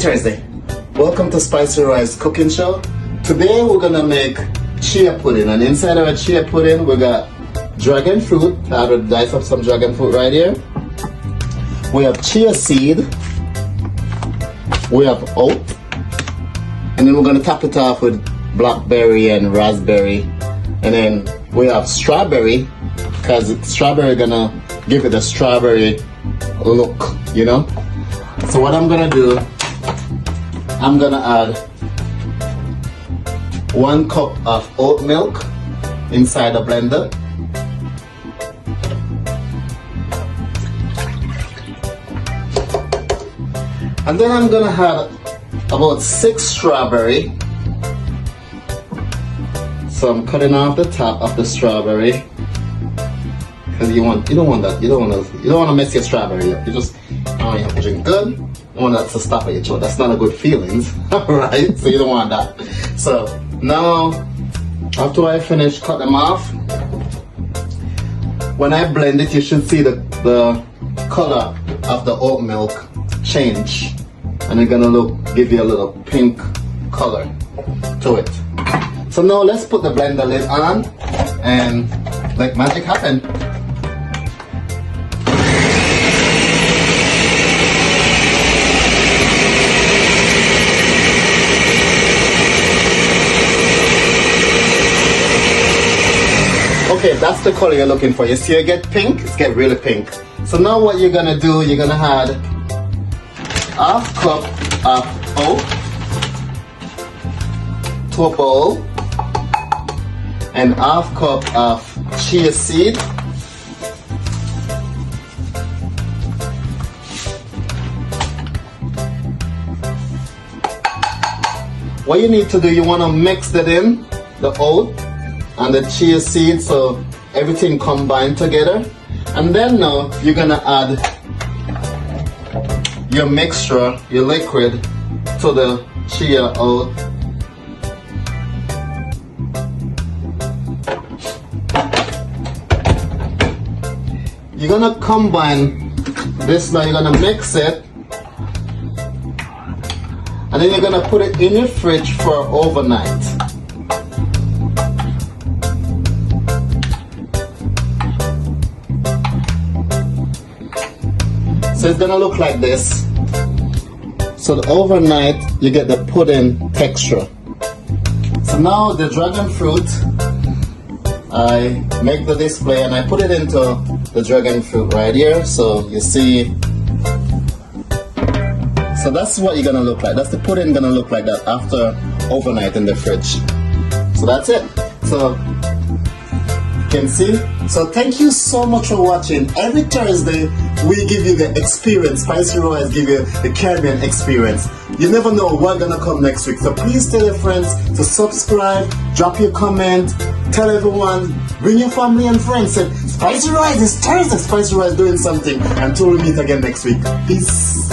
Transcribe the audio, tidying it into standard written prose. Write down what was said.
Thursday. Welcome to Spicy Rice Cooking Show. Today we're gonna make chia pudding, and inside our chia pudding we got dragon fruit. I would dice up some dragon fruit right here. We have chia seed. We have oat, and then we're gonna top it off with blackberry and raspberry, and then we have strawberry because strawberry gonna give it a strawberry look, you know. So what I'm gonna do, I'm gonna add 1 cup of oat milk inside the blender. And then I'm gonna add about 6 strawberry. So I'm cutting off the top of the strawberry because you don't want to mess your strawberry up. You have to drink good. You want that to stop at your throat. That's not a good feeling, right? So you don't want that. So now, after I finish cut them off, when I blend it, you should see the color of the oat milk change, and it's gonna give you a little pink color to it. So now let's put the blender lid on and let magic happen. Okay, that's the color you're looking for. You see it get pink? It's get really pink. So now what you're gonna do, you're gonna add 1/2 cup of oat to a bowl and 1/2 cup of chia seed. What you need to do, you wanna mix it in, the oat and the chia seed, so everything combined together. And then now you're gonna add your mixture, your liquid, to the chia oat. You're gonna combine this now, you're gonna mix it, and then you're gonna put it in your fridge for overnight. So it's gonna look like this. So overnight you get the pudding texture. So now the dragon fruit, I make the display and I put it into the dragon fruit right here. So you see, so that's what you're gonna look like. That's the pudding gonna look like that after overnight in the fridge. So that's it. So you can see. So thank you so much for watching. Every Thursday we give you the experience. Spicy Rice give you the Caribbean experience. You never know what's gonna come next week. So please tell your friends to subscribe, drop your comment, tell everyone, bring your family and friends. Say, Spicy Rice is Thursday. Spicy Rice doing something. Until we meet again next week. Peace.